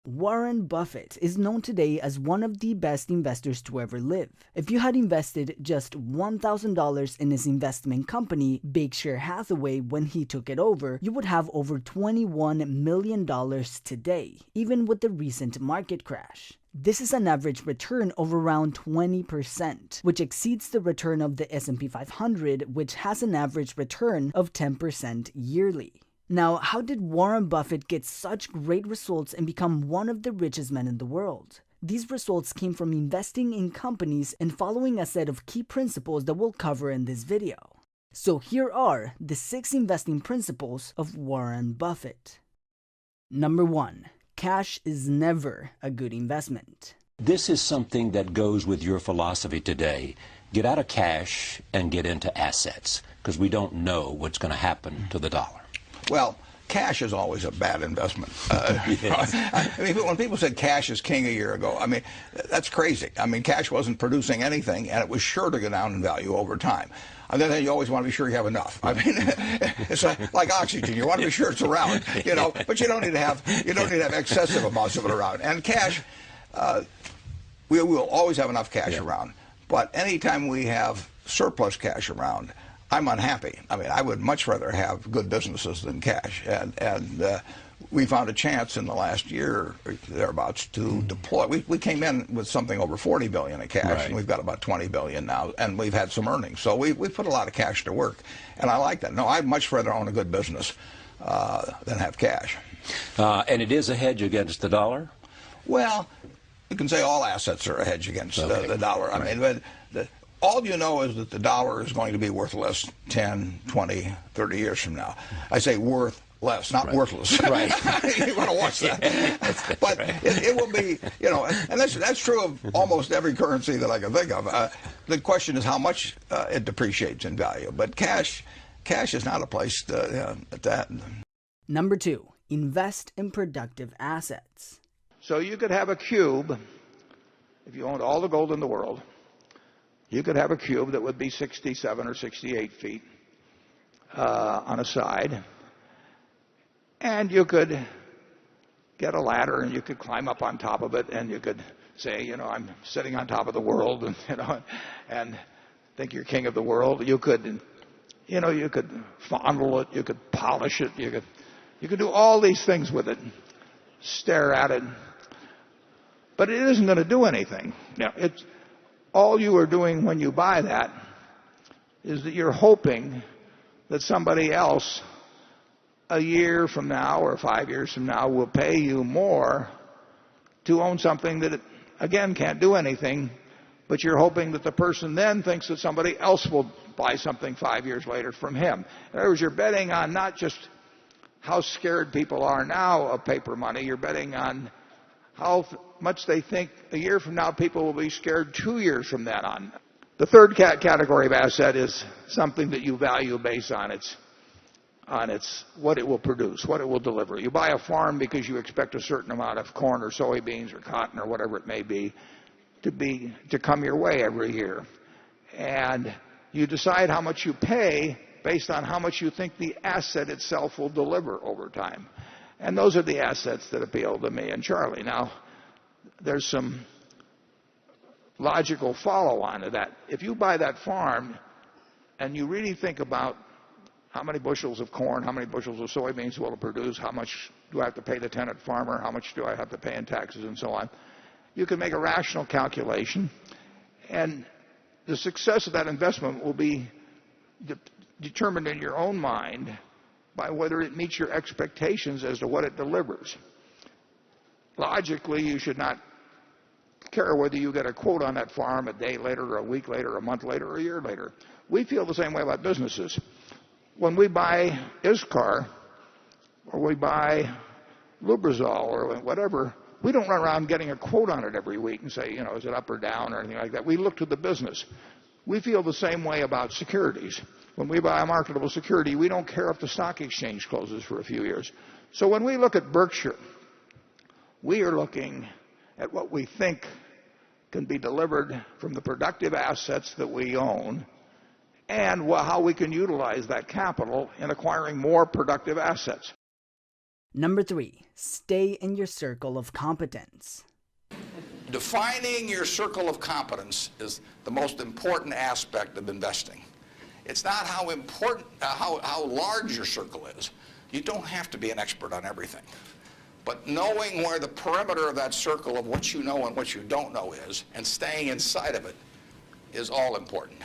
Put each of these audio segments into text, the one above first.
Warren Buffett is known today as one of the best investors to ever live. If you had invested just $1,000 in his investment company, Berkshire Hathaway, when he took it over, you would have over $21 million today, even with the recent market crash. This is an average return of around 20%, which exceeds the return of the S&P 500, which has an average return of 10% yearly. Now, how did Warren Buffett get such great results and become one of the richest men in the world? These results came from investing in companies and following a set of key principles that we'll cover in this video. So here are the 6 investing principles of Warren Buffett. Number 1. Cash is never a good investment. This is something that goes with your philosophy today. Get out of cash and get into assets, because we don't know what's going to happen to the dollar. Well, cash is always a bad investment. I mean, when people said cash is king a year ago, I mean, that's crazy. I mean, cash wasn't producing anything, and it was sure to go down in value over time. On the other hand, you always want to be sure you have enough. I mean, it's like oxygen. You want to be sure it's around, you know, but you don't need to have excessive amounts of it around. And cash, we will always have enough cash around. But anytime we have surplus cash around, I'm unhappy. I mean, I would much rather have good businesses than cash. And we found a chance in the last year or thereabouts to deploy. We came in with something over $40 billion in cash, and we've got about $20 billion now, and we've had some earnings. So we put a lot of cash to work, and I like that. No, I'd much rather own a good business than have cash. And it is a hedge against the dollar? Well, you can say all assets are a hedge against the dollar. I mean, all you know is that the dollar is going to be worth less 10, 20, 30 years from now. I say worth less, not worthless. Right. You want to watch that. But it will be, you know, and that's true of almost every currency that I can think of. The question is how much it depreciates in value. But cash is not a place at that. Number 2, invest in productive assets. So you could have a cube, if you owned all the gold in the world, you could have a cube that would be 67 or 68 feet on a side. And you could get a ladder and you could climb up on top of it, and you could say, you know, I'm sitting on top of the world, and, you know, and think you're king of the world. You could, you know, you could fondle it, you could polish it, you could do all these things with it, stare at it. But it isn't going to do anything. Now, it's all you are doing when you buy that is that you're hoping that somebody else a year from now or 5 years from now will pay you more to own something that, again, can't do anything, but you're hoping that the person then thinks that somebody else will buy something 5 years later from him. In other words, you're betting on not just how scared people are now of paper money, you're betting on how much they think a year from now people will be scared 2 years from then on. The third category of asset is something that you value based on its what it will produce, what it will deliver. You buy a farm because you expect a certain amount of corn or soybeans or cotton or whatever it may be to come your way every year. And you decide how much you pay based on how much you think the asset itself will deliver over time. And those are the assets that appeal to me and Charlie. Now, there's some logical follow-on to that. If you buy that farm and you really think about how many bushels of corn, how many bushels of soybeans will it produce, how much do I have to pay the tenant farmer, how much do I have to pay in taxes and so on, you can make a rational calculation. And the success of that investment will be determined in your own mind by whether it meets your expectations as to what it delivers. Logically, you should not care whether you get a quote on that farm a day later or a week later or a month later or a year later. We feel the same way about businesses. When we buy Iscar or we buy Lubrizol or whatever, we don't run around getting a quote on it every week and say, you know, is it up or down or anything like that. We look to the business. We feel the same way about securities. When we buy a marketable security, we don't care if the stock exchange closes for a few years. So when we look at Berkshire, we are looking at what we think can be delivered from the productive assets that we own and how we can utilize that capital in acquiring more productive assets. Number 3, stay in your circle of competence. Defining your circle of competence is the most important aspect of investing. It's not how important, how large your circle is. You don't have to be an expert on everything. But knowing where the perimeter of that circle of what you know and what you don't know is, and staying inside of it, is all important.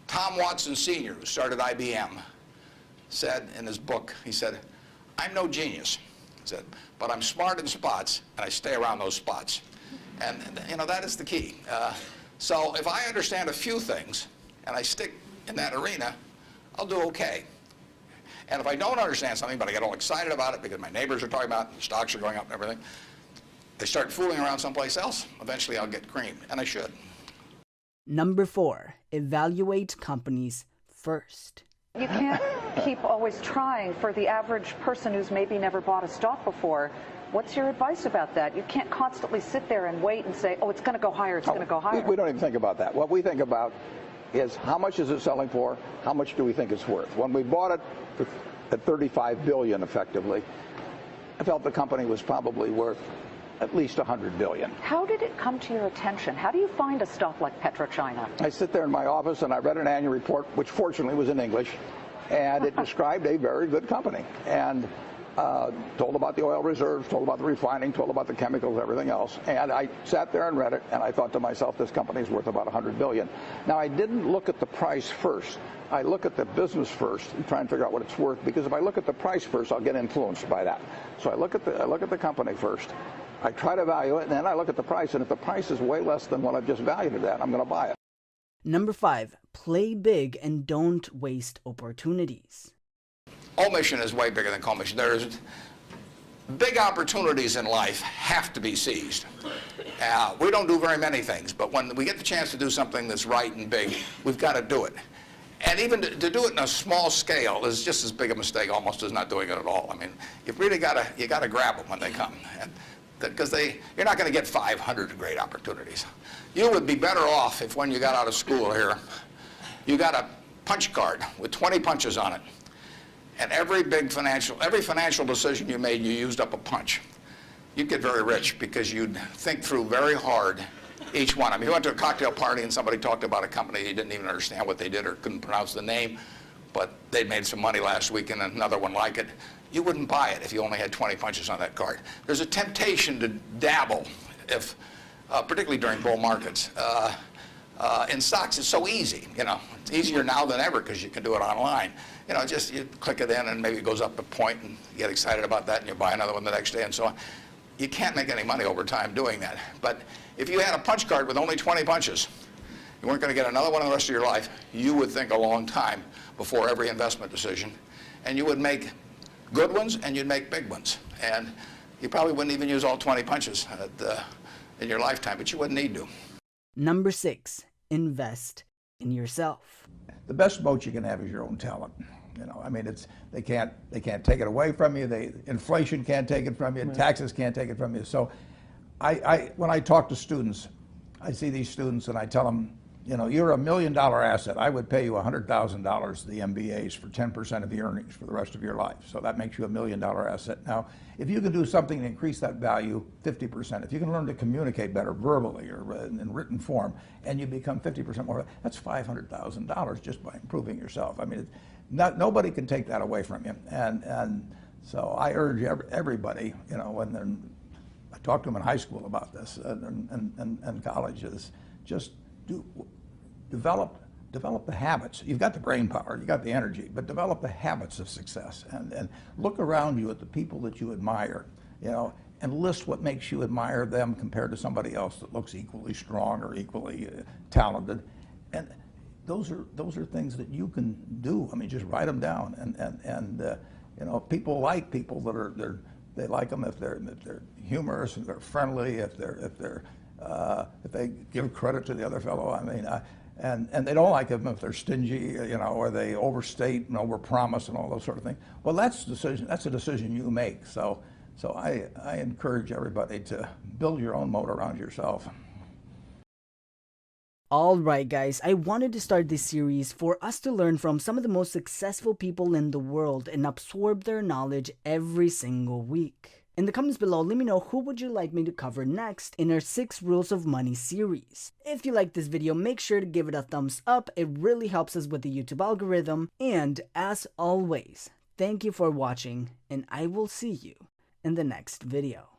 Tom Watson Sr., who started IBM, said in his book, he said, "I'm no genius," he said, "but I'm smart in spots, and I stay around those spots." And you know, that is the key. So if I understand a few things, and I stick in that arena, I'll do okay. And if I don't understand something, but I get all excited about it because my neighbors are talking about it, and stocks are going up and everything, I start fooling around someplace else, eventually I'll get creamed, and I should. Number 4, evaluate companies first. You can't keep always trying. For the average person who's maybe never bought a stock before, what's your advice about that? You can't constantly sit there and wait and say, oh, it's going to go higher, it's going to go higher. We don't even think about that. What we think about is how much is it selling for, how much do we think it's worth. When we bought it at $35 billion effectively, I felt the company was probably worth at least $100 billion. How did it come to your attention? How do you find a stock like PetroChina? I sit there in my office and I read an annual report, which fortunately was in English, and it described a very good company. And told about the oil reserves, told about the refining, told about the chemicals, everything else. And I sat there and read it, and I thought to myself, this company is worth about $100 billion. Now, I didn't look at the price first. I look at the business first and try and figure out what it's worth, because if I look at the price first, I'll get influenced by that. So I look at the company first. I try to value it, and then I look at the price, and if the price is way less than what I've just valued it at, I'm going to buy it. Number 5, play big and don't waste opportunities. Omission is way bigger than commission. There's big opportunities in life have to be seized. We don't do very many things, but when we get the chance to do something that's right and big, we've got to do it. And even to do it in a small scale is just as big a mistake almost as not doing it at all. I mean, you've really got to grab them when they come, because you're not going to get 500 great opportunities. You would be better off if when you got out of school here, you got a punch card with 20 punches on it. And every financial decision you made, you used up a punch. You'd get very rich because you'd think through very hard each one. I mean, you went to a cocktail party and somebody talked about a company, you didn't even understand what they did or couldn't pronounce the name, but they made some money last week and another one like it. You wouldn't buy it if you only had 20 punches on that card. There's a temptation to dabble, particularly during bull markets. In stocks, it's so easy. You know, it's easier now than ever because you can do it online. You know, just you click it in and maybe it goes up a point and you get excited about that and you buy another one the next day and so on. You can't make any money over time doing that. But if you had a punch card with only 20 punches, you weren't going to get another one the rest of your life, you would think a long time before every investment decision. And you would make good ones and you'd make big ones. And you probably wouldn't even use all 20 punches in your lifetime, but you wouldn't need to. Number 6, invest in yourself. The best moat you can have is your own talent. You know, I mean, they can't take it away from you. Inflation can't take it from you. Right. Taxes can't take it from you. So, when I talk to students, I see these students and I tell them, you know, you're $1 million asset. I would pay you $100,000 the MBAs for 10% of the earnings for the rest of your life. So that makes you $1 million asset. Now, if you can do something to increase that value 50%, if you can learn to communicate better verbally or in written form, and you become 50% more, that's $500,000 just by improving yourself. I mean, nobody can take that away from you. And so I urge everybody, you know, I talk to them in high school about this and colleges, just develop the habits. You've got the brain power, you've got the energy, but develop the habits of success and look around you at the people that you admire, you know, and list what makes you admire them compared to somebody else that looks equally strong or equally talented. And those are things that you can do. I mean, just write them down. And you know, people like people that they like them if they're humorous, if they're friendly, if they give credit to the other fellow. I mean, and they don't like them if they're stingy, you know, or they overstate and overpromise and all those sort of things. Well, that's a decision you make. So I encourage everybody to build your own moat around yourself. Alright guys, I wanted to start this series for us to learn from some of the most successful people in the world and absorb their knowledge every single week. In the comments below, let me know who would you like me to cover next in our 6 Rules of Money series. If you like this video, make sure to give it a thumbs up, it really helps us with the YouTube algorithm. And as always, thank you for watching, and I will see you in the next video.